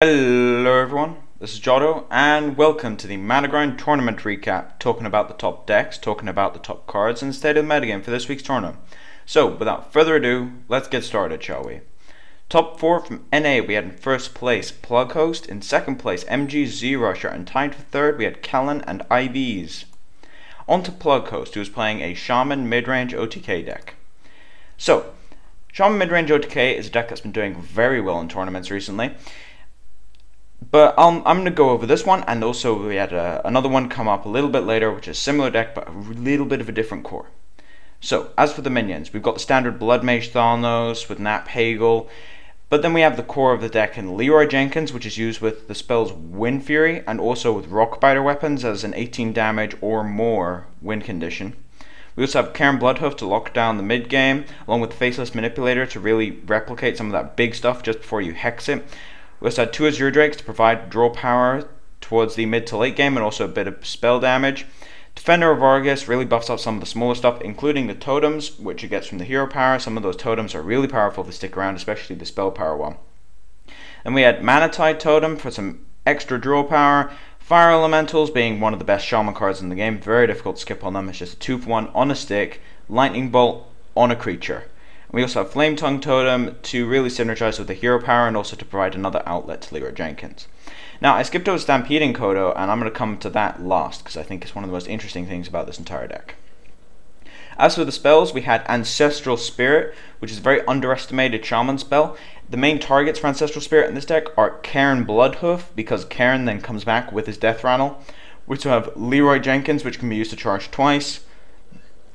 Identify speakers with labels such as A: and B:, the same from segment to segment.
A: Hello everyone, this is Jotto, and welcome to the Managrind tournament recap, talking about the top decks, talking about the top cards, and the state of the metagame for this week's tournament. So, without further ado, let's get started, shall we? Top 4 from NA, we had in first place Plughost, in second place MG Z-Rusher, and tied for third we had Kellen and IBs. On to Plughost, who was playing a Shaman mid-range OTK deck. So, Shaman mid-range OTK is a deck that's been doing very well in tournaments recently. But I'm going to go over this one, and also we had another one come up a little bit later, which is a similar deck, but a little bit of a different core. So, as for the minions, we've got the standard Blood Mage Thanos with Nat Hagel, but then we have the core of the deck in Leroy Jenkins, which is used with the spells Wind Fury, and also with Rockbiter weapons as an 18 damage or more win condition. We also have Karen Bloodhoof to lock down the mid game, along with Faceless Manipulator to really replicate some of that big stuff just before you hex it. We also had 2 Azure Drakes to provide draw power towards the mid to late game and also a bit of spell damage. Defender of Argus really buffs up some of the smaller stuff, including the totems, which it gets from the hero power. Some of those totems are really powerful if they stick around, especially the spell power one. Then we had Mana Tide Totem for some extra draw power. Fire Elementals being one of the best Shaman cards in the game. Very difficult to skip on them. It's just a 2-for-1 on a stick. Lightning Bolt on a creature. We also have Flame Tongue Totem to really synergize with the hero power and also to provide another outlet to Leroy Jenkins. Now, I skipped over Stampeding Kodo, and I'm going to come to that last because I think it's one of the most interesting things about this entire deck. As for the spells, we had Ancestral Spirit, which is a very underestimated Shaman spell. The main targets for Ancestral Spirit in this deck are Karen Bloodhoof, because Karen then comes back with his Death Rattle. We also have Leroy Jenkins, which can be used to charge twice.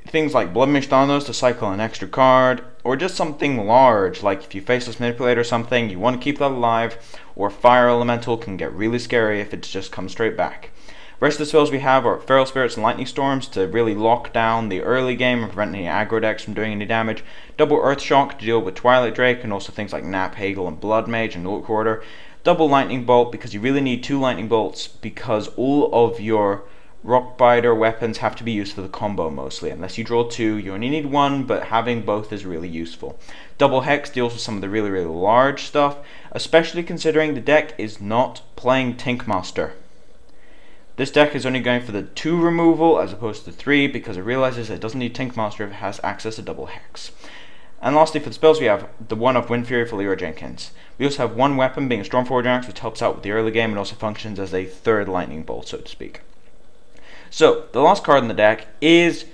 A: Things like Blood Mage Thanos to cycle an extra card, or just something large, like if you Faceless Manipulate or something, you want to keep that alive, or Fire Elemental can get really scary if it just comes straight back. Rest of the spells we have are Feral Spirits and Lightning Storms to really lock down the early game and prevent any aggro decks from doing any damage. Double Earth Shock to deal with Twilight Drake, and also things like Nap Hagel and Blood Mage and Lord Hoarder. Double Lightning Bolt, because you really need 2 Lightning Bolts, because all of your Rockbiter weapons have to be used for the combo mostly. Unless you draw 2, you only need 1, but having both is really useful. Double Hex deals with some of the really large stuff, especially considering the deck is not playing Tinkmaster. This deck is only going for the 2 removal as opposed to 3 because it realizes it doesn't need Tinkmaster if it has access to Double Hex. And lastly, for the spells, we have the one of Wind Fury for Leroy Jenkins. We also have one weapon being a Stormforge Axe, which helps out with the early game and also functions as a 3rd lightning bolt, so to speak. So, the last card in the deck is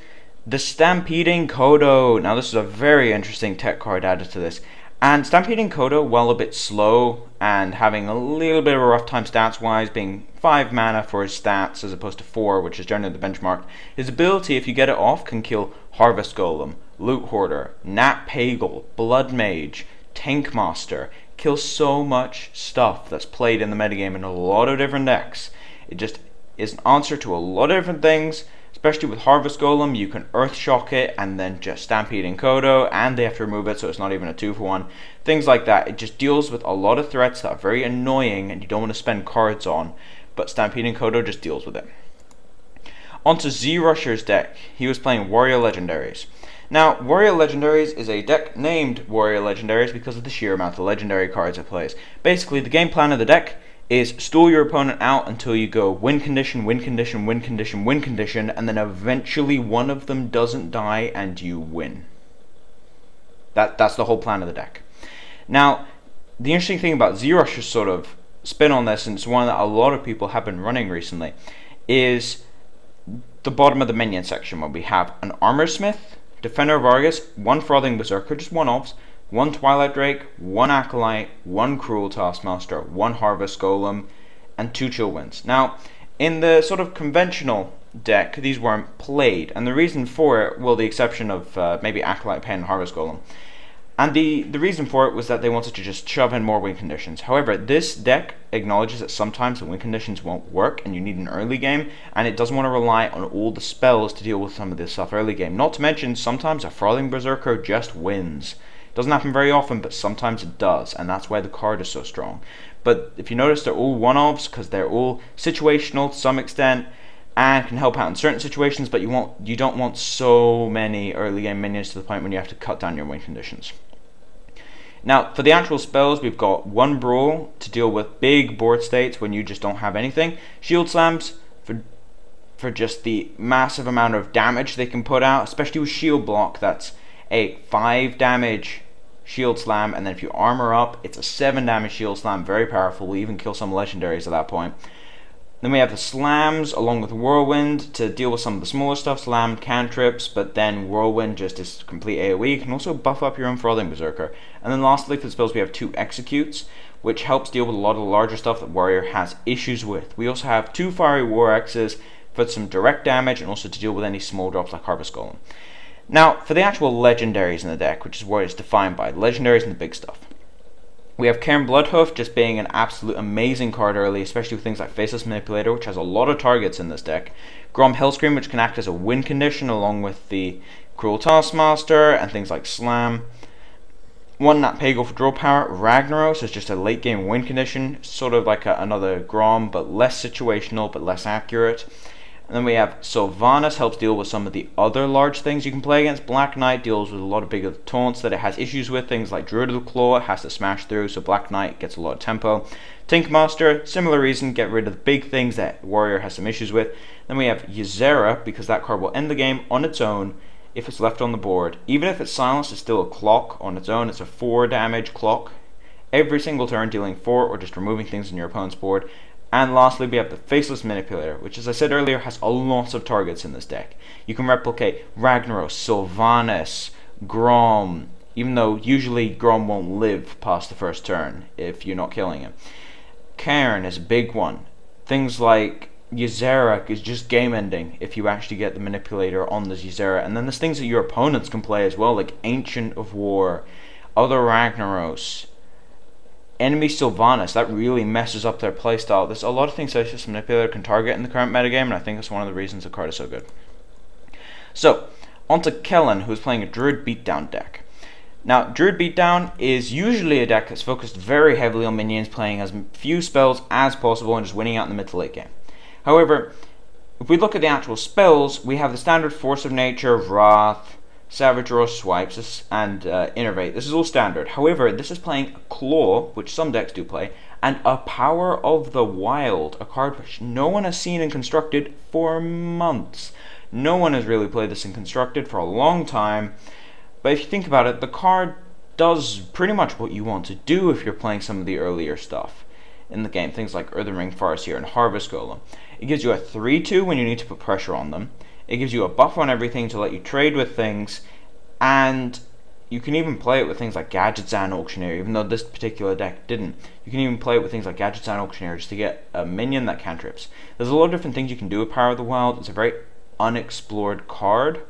A: the Stampeding Kodo. Now, this is a very interesting tech card added to this. And Stampeding Kodo, while a bit slow and having a little bit of a rough time stats-wise, being 5 mana for his stats as opposed to 4, which is generally the benchmark, his ability, if you get it off, can kill Harvest Golem, Loot Hoarder, Nat Hagel, Blood Mage, Tankmaster, kill so much stuff that's played in the metagame in a lot of different decks. It just is an answer to a lot of different things, especially with Harvest Golem. You can Earth Shock it and then just Stampeding Kodo, and they have to remove it so it's not even a 2-for-1. Things like that. It just deals with a lot of threats that are very annoying and you don't want to spend cards on, but Stampeding Kodo just deals with it. Onto Z-Rusher's deck. He was playing Warrior Legendaries. Now, Warrior Legendaries is a deck named Warrior Legendaries because of the sheer amount of legendary cards it plays. Basically, the game plan of the deck is stall your opponent out until you go win condition, win condition, win condition, win condition, and then eventually one of them doesn't die and you win. That's the whole plan of the deck. Now, the interesting thing about Z-Rusher's sort of spin on this, and it's one that a lot of people have been running recently, is the bottom of the minion section where we have an Armor Smith, Defender of Argus, 1 Frothing Berserker, just 1-offs, 1 Twilight Drake, 1 Acolyte, 1 Cruel Taskmaster, 1 Harvest Golem, and 2 Chillwinds. Now, in the sort of conventional deck, these weren't played, and the reason for it, well, the exception of maybe Acolyte, Pen, and Harvest Golem, and the reason for it was that they wanted to just shove in more win conditions. However, this deck acknowledges that sometimes the win conditions won't work, and you need an early game, and it doesn't want to rely on all the spells to deal with some of this stuff early game. Not to mention, sometimes a Frothing Berserker just wins. Doesn't happen very often, but sometimes it does, and that's why the card is so strong. But if you notice, they're all one-offs because they're all situational to some extent and can help out in certain situations, but you don't want so many early game minions to the point when you have to cut down your win conditions. Now, for the actual spells, we've got one Brawl to deal with big board states when you just don't have anything. Shield Slams for just the massive amount of damage they can put out, especially with Shield Block. That's a 5 damage Shield Slam, and then if you armor up, it's a 7 damage Shield Slam. Very powerful. We even kill some legendaries at that point. Then we have the Slams along with Whirlwind to deal with some of the smaller stuff, Slam, cantrips, but then Whirlwind just is complete AoE. You can also buff up your own Frothing Berserker. And then lastly for the spells we have 2 Executes, which helps deal with a lot of the larger stuff that Warrior has issues with. We also have 2 Fiery War Axes for some direct damage and also to deal with any small drops like Harvest Golem. Now for the actual legendaries in the deck, which is what it's defined by, the legendaries and the big stuff. We have Cairn Bloodhoof just being an absolute amazing card early, especially with things like Faceless Manipulator, which has a lot of targets in this deck. Grom Hellscream, which can act as a win condition along with the Cruel Taskmaster and things like Slam. 1 Nat Pagal for draw power. Ragnaros is just a late game win condition, sort of like another Grom, but less situational, but less accurate. And then we have Sylvanas, helps deal with some of the other large things you can play against. Black Knight deals with a lot of bigger taunts that it has issues with, things like Druid of the Claw, it has to smash through, so Black Knight gets a lot of tempo. Tinkmaster, similar reason, get rid of the big things that Warrior has some issues with. Then we have Ysera, because that card will end the game on its own if it's left on the board. Even if it's silenced, it's still a clock on its own. It's a 4 damage clock. Every single turn dealing 4 or just removing things on your opponent's board. And lastly, we have the Faceless Manipulator, which, as I said earlier, has a lot of targets in this deck. You can replicate Ragnaros, Sylvanas, Grom, even though usually Grom won't live past the first turn if you're not killing him. Cairn is a big one. Things like Ysera is just game ending if you actually get the Manipulator on the Ysera. And then there's things that your opponents can play as well, like Ancient of War, other Ragnaros, enemy Sylvanas. That really messes up their playstyle. There's a lot of things Faceless Manipulator can target in the current metagame, and I think that's one of the reasons the card is so good. So, on to Kellen, who's playing a Druid Beatdown deck. Now, Druid Beatdown is usually a deck that's focused very heavily on minions, playing as few spells as possible and just winning out in the mid to late game. However, if we look at the actual spells, we have the standard Force of Nature, Wrath, Savage Roar, Swipes, and Innervate. This is all standard. However, this is playing a Claw, which some decks do play, and a Power of the Wild, a card which no one has seen in Constructed for months. No one has really played this in Constructed for a long time, but if you think about it, the card does pretty much what you want to do if you're playing some of the earlier stuff in the game, things like Earthen Ring Farseer and Harvest Golem. It gives you a 3/2 when you need to put pressure on them. It gives you a buff on everything to let you trade with things, and you can even play it with things like Gadgetzan Auctioneer, even though this particular deck didn't. You can even play it with things like Gadgetzan Auctioneer just to get a minion that cantrips. There's a lot of different things you can do with Power of the Wild. It's a very unexplored card,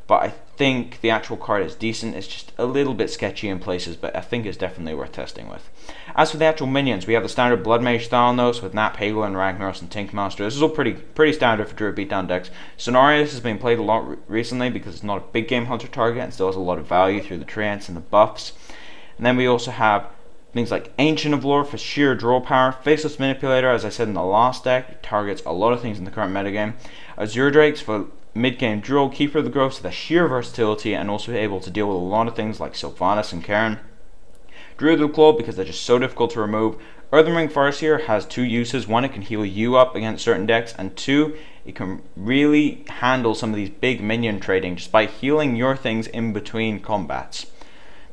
A: but I think the actual card is decent. It's just a little bit sketchy in places, but I think it's definitely worth testing with. As for the actual minions, we have the standard Blood Mage Thalnos with Nat Pagal and Ragnaros and Tinkmaster. This is all pretty standard for Druid Beatdown decks. Cenarius has been played a lot recently because it's not a big game hunter target and still has a lot of value through the treants and the buffs. And then we also have things like Ancient of War for sheer draw power. Faceless Manipulator, as I said in the last deck, targets a lot of things in the current metagame. Azure Drakes for mid-game duel, Keeper of the Grove, so the sheer versatility and also able to deal with a lot of things like Sylvanas and Cairn. Druid of the Claw because they're just so difficult to remove. Earthen Ring Farseer has 2 uses. 1, it can heal you up against certain decks, and 2, it can really handle some of these big minion trading just by healing your things in between combats.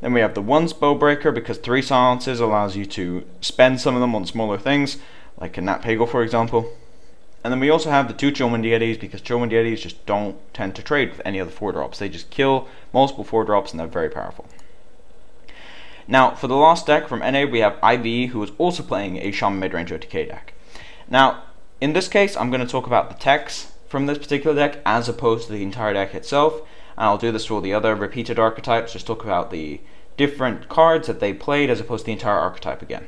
A: Then we have the 1 Spellbreaker because 3 silences allows you to spend some of them on smaller things, like a Nat Pagal for example. And then we also have the 2 Chillman Deities because Chillman Deities just don't tend to trade with any other 4-drops. They just kill multiple 4-drops and they're very powerful. Now, for the last deck from NA, we have IV, who is also playing a Shaman Midrange OTK deck. Now, in this case, I'm going to talk about the techs from this particular deck as opposed to the entire deck itself. And I'll do this for all the other repeated archetypes, just talk about the different cards that they played as opposed to the entire archetype again.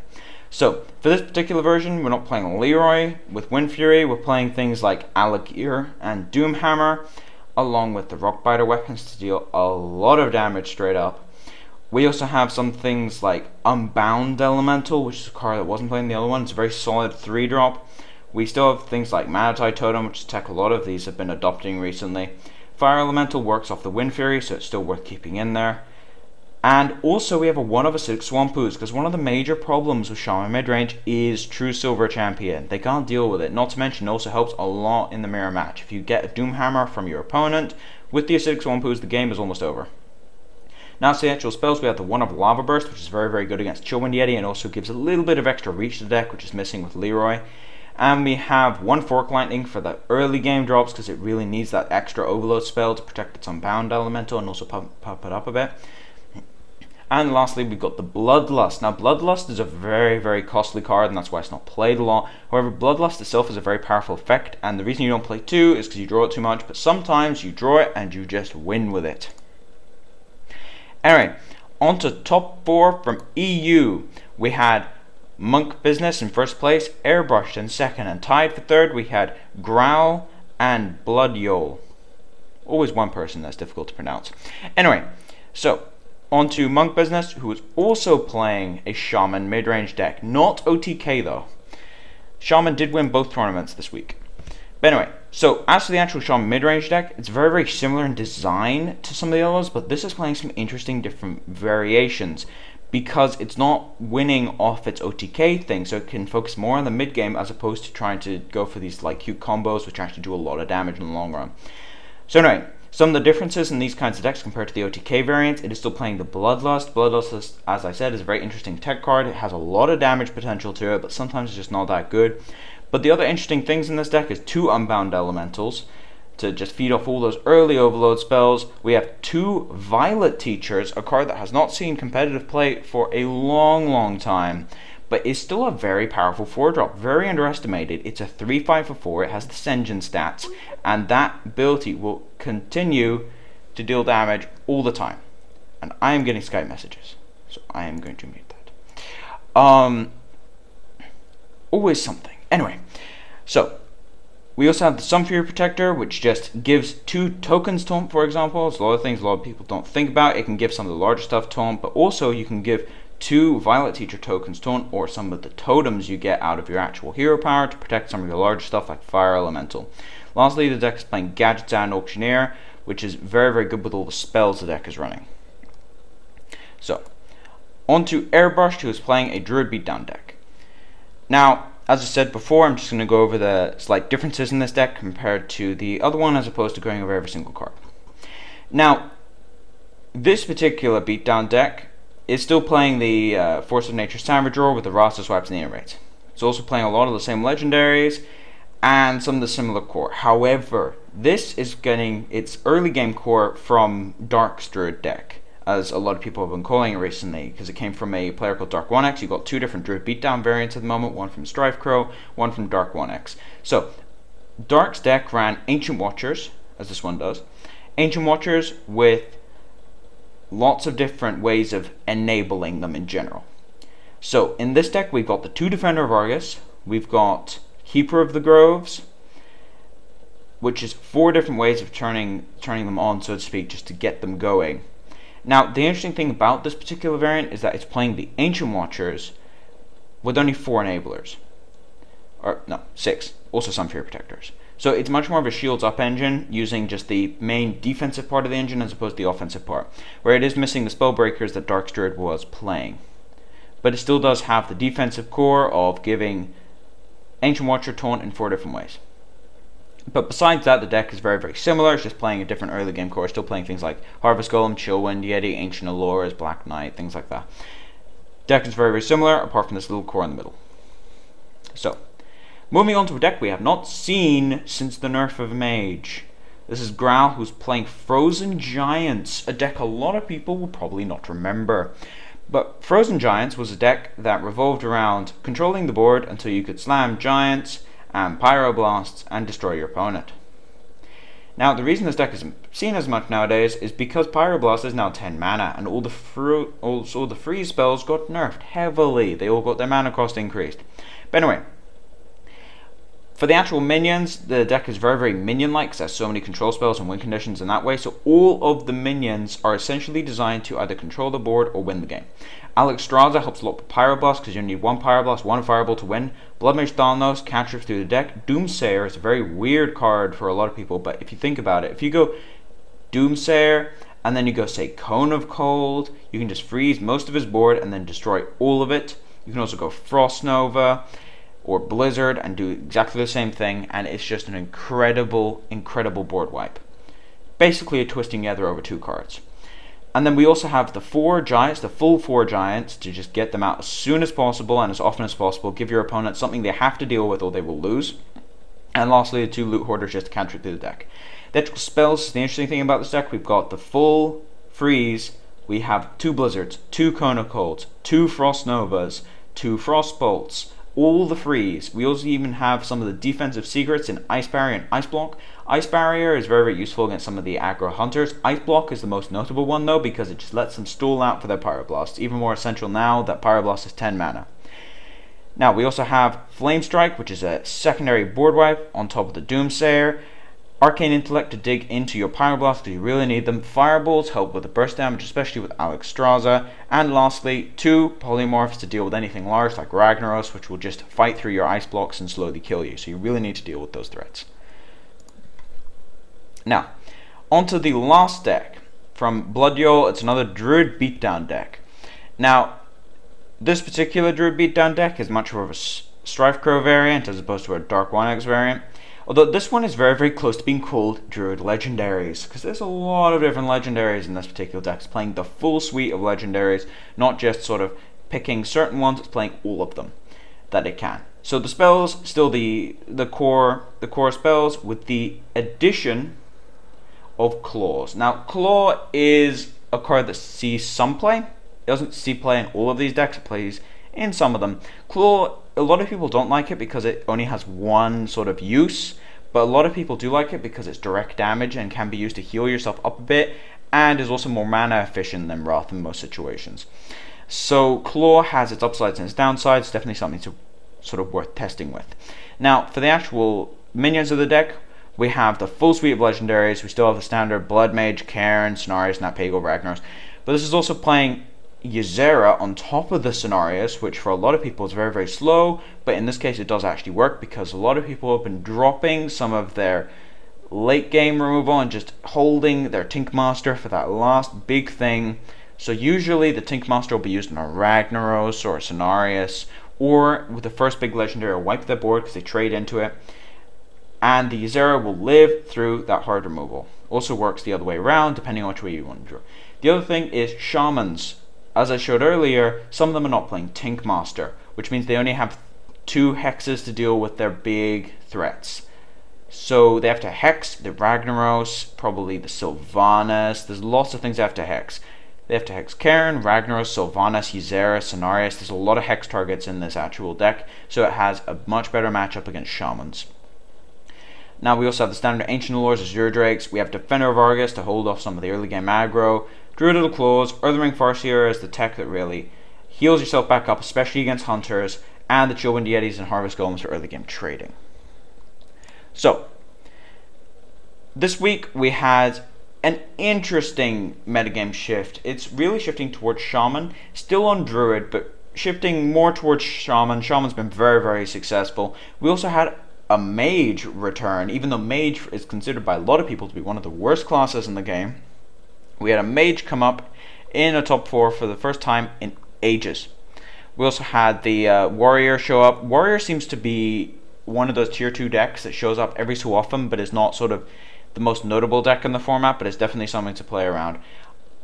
A: So, for this particular version, we're not playing Leroy with Wind Fury, we're playing things like Alakir and Doomhammer, along with the Rockbiter weapons to deal a lot of damage straight up. We also have some things like Unbound Elemental, which is a card that wasn't playing the other one. It's a very solid 3-drop. We still have things like Manatide Totem, which tech a lot of these have been adopting recently. Fire Elemental works off the Wind Fury, so it's still worth keeping in there. And also we have a 1 of acidic Swampoos, because one of the major problems with Shaman midrange is True Silver Champion. They can't deal with it. Not to mention it also helps a lot in the mirror match. If you get a Doomhammer from your opponent with the acidic Swampoos, the game is almost over. Now to the actual spells, we have the 1 of Lava Burst, which is very, very good against Chillwind Yeti, and also gives a little bit of extra reach to the deck, which is missing with Leroy. And we have 1 Fork Lightning for the early game drops, because it really needs that extra Overload spell to protect its Unbound elemental and also pump it up a bit. And lastly, we've got the Bloodlust. Now, Bloodlust is a very, very costly card, and that's why it's not played a lot. However, Bloodlust itself is a very powerful effect, and the reason you don't play 2 is because you draw it too much, but sometimes you draw it and you just win with it. Anyway, on to top 4 from EU. We had Monk Business in first place, Airbrushed in second, and tied for third we had Growl and Bloodyole. Always one person that's difficult to pronounce. Anyway, so on to Monk Business, who is also playing a Shaman mid-range deck. Not OTK though. Shaman did win both tournaments this week. But anyway, so as for the actual Shaman mid-range deck, it's very, very similar in design to some of the others, but this is playing some interesting different variations, because it's not winning off its OTK thing, so it can focus more on the mid game as opposed to trying to go for these like cute combos which actually do a lot of damage in the long run. So anyway, some of the differences in these kinds of decks compared to the OTK variants: it is still playing the Bloodlust. Bloodlust, as I said, is a very interesting tech card. It has a lot of damage potential to it, but sometimes it's just not that good. But the other interesting things in this deck is 2 Unbound Elementals to just feed off all those early Overload spells. We have 2 Violet Teachers, a card that has not seen competitive play for a long, long time, but is still a very powerful 4-drop, very underestimated. It's a 3/5 for 4, it has the Senjin stats, and that ability will continue to deal damage all the time. And I am getting Skype messages, so I am going to mute that. Always something. Anyway, so we also have the Sunfury Protector, which just gives 2 tokens taunt, for example. It's a lot of things a lot of people don't think about. It can give some of the larger stuff taunt, but also you can give 2 Violet Teacher tokens taunt, or some of the totems you get out of your actual hero power to protect some of your larger stuff like Fire Elemental. Lastly, the deck is playing Gadget and Auctioneer, which is very, very good with all the spells the deck is running. So, on to Airbrushed, who is playing a Druid Beatdown deck. Now, as I said before, I'm just going to go over the slight differences in this deck compared to the other one, as opposed to going over every single card. Now, this particular Beatdown deck is still playing the Force of Nature Savageroar with the Rasa Swipes and the Rates. It's also playing a lot of the same legendaries and some of the similar core. However, this is getting its early game core from Dark Druid deck, as a lot of people have been calling it recently, because it came from a player called Dark 1X. You've got 2 different Druid Beatdown variants at the moment, one from Strife Crow, one from Dark 1X. So, Dark's deck ran Ancient Watchers, as this one does. Ancient Watchers with lots of different ways of enabling them in general. So, in this deck, we've got the 2 Defender of Argus, we've got Keeper of the Groves, which is 4 different ways of turning them on, so to speak, just to get them going. Now, the interesting thing about this particular variant is that it's playing the Ancient Watchers with only 4 enablers. Or, no, 6. Also some Fear Protectors. So it's much more of a shields up engine, using just the main defensive part of the engine as opposed to the offensive part, where it is missing the Spellbreakers that Dark Druid was playing. But it still does have the defensive core of giving Ancient Watcher taunt in 4 different ways. But besides that, the deck is very, very similar. It's just playing a different early game core. Still playing things like Harvest Golem, Chillwind Yeti, Ancient Allures, Black Knight, things like that. Deck is very, very similar, apart from this little core in the middle. So, moving on to a deck we have not seen since the nerf of Mage. This is Growl, who's playing Frozen Giants, a deck a lot of people will probably not remember. But Frozen Giants was a deck that revolved around controlling the board until you could slam Giants and Pyroblasts and destroy your opponent. Now, the reason this deck isn't seen as much nowadays is because Pyroblast is now 10 mana, and all the freeze spells got nerfed heavily. They all got their mana cost increased. But anyway, for the actual minions, the deck is very, very minion-like, because it has so many control spells and win conditions in that way, so all of the minions are essentially designed to either control the board or win the game. Alexstrasza helps a lot with Pyroblast, because you need 1 Pyroblast, 1 Fireball to win. Bloodmage Thalnos cantrips through the deck. Doomsayer is a very weird card for a lot of people, but if you think about it, if you go Doomsayer and then you go say Cone of Cold, you can just freeze most of his board and then destroy all of it. You can also go Frost Nova or Blizzard and do exactly the same thing, and it's just an incredible board wipe. Basically a Twisting Nether over 2 cards. And then we also have the 4 giants, the full 4 giants, to just get them out as soon as possible and as often as possible. Give your opponent something they have to deal with or they will lose. And lastly, the 2 loot hoarders just to counter through the deck. The actual spells is the interesting thing about this deck. We've got the full freeze, we have 2 blizzards, 2 Cone of Colds, 2 Frost Novas, 2 Frost Bolts, all the freeze. We also even have some of the defensive secrets in Ice Barrier and Ice Block. Ice Barrier is very useful against some of the aggro hunters. Ice Block is the most notable one though, because it just lets them stall out for their Pyroblast. Even more essential now that Pyroblast is 10 mana. Now we also have Flame Strike, which is a secondary board wipe on top of the Doomsayer. Arcane Intellect to dig into your Pyroblast because you really need them. Fireballs help with the burst damage, especially with Alexstrasza. And lastly, 2 Polymorphs to deal with anything large like Ragnaros, which will just fight through your ice blocks and slowly kill you. So you really need to deal with those threats. Now, onto the last deck. From Bloodyole, it's another Druid Beatdown deck. Now, this particular Druid Beatdown deck is much more of a Strifecrow variant as opposed to a Dark 1X variant. Although this one is very close to being called Druid Legendaries, because there's a lot of different Legendaries in this particular deck. It's playing the full suite of Legendaries, not just sort of picking certain ones, it's playing all of them that it can. So the spells, still the core spells, with the addition of Claws. Now, Claw is a card that sees some play. It doesn't see play in all of these decks, it plays in some of them. Claw, a lot of people don't like it because it only has one sort of use, but a lot of people do like it because it's direct damage and can be used to heal yourself up a bit, and is also more mana efficient than Wrath in most situations. So Claw has its upsides and its downsides, definitely something to sort of worth testing with. Now, for the actual minions of the deck, we have the full suite of legendaries. We still have the standard Blood Mage, Cairn, Cenarius, Natpago, Ragnaros, but this is also playing Ysera on top of the Cenarius, which for a lot of people is very slow, but in this case it does actually work because a lot of people have been dropping some of their late game removal and just holding their Tinkmaster for that last big thing. So usually the Tinkmaster will be used in a Ragnaros or a Cenarius, or with the first big legendary will wipe their board because they trade into it, and the Ysera will live through that hard removal. Also works the other way around depending on which way you want to draw. The other thing is Shamans. As I showed earlier, some of them are not playing Tinkmaster, which means they only have 2 hexes to deal with their big threats. So they have to hex the Ragnaros, probably the Sylvanas. There's lots of things they have to hex. They have to hex Cairn, Ragnaros, Sylvanas, Ysera, Cenarius. There's a lot of hex targets in this actual deck, so it has a much better matchup against Shamans. Now we also have the standard Ancient Lords, Azure Drakes. We have Defender of Argus to hold off some of the early game aggro. Druid of the Claws, Earthring Farseer is the tech that really heals yourself back up, especially against Hunters, and the Chillwind Yetis and Harvest Golems for early game trading. So, this week we had an interesting metagame shift. It's really shifting towards Shaman, still on Druid, but shifting more towards Shaman. Shaman's been very successful. We also had a Mage return, even though Mage is considered by a lot of people to be one of the worst classes in the game. We had a Mage come up in a top 4 for the first time in ages. We also had the Warrior show up. Warrior seems to be one of those tier 2 decks that shows up every so often, but is not sort of the most notable deck in the format, but it's definitely something to play around.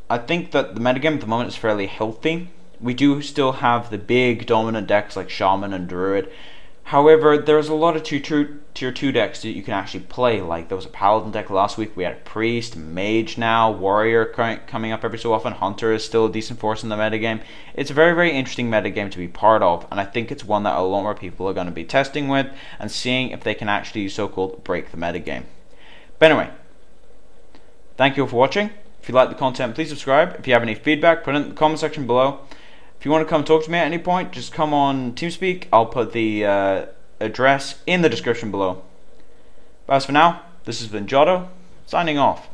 A: I think that the metagame at the moment is fairly healthy. We do still have the big dominant decks like Shaman and Druid. However, there's a lot of tier 2 decks that you can actually play. Like there was a Paladin deck last week, we had a Priest, Mage now, Warrior coming up every so often, Hunter is still a decent force in the metagame. It's a very interesting metagame to be part of, and I think it's one that a lot more people are going to be testing with and seeing if they can actually so-called break the metagame. But anyway, thank you all for watching. If you like the content, please subscribe. If you have any feedback, put it in the comment section below. If you want to come talk to me at any point, just come on Teamspeak. I'll put the address in the description below. But as for now, this has been Jotto, signing off.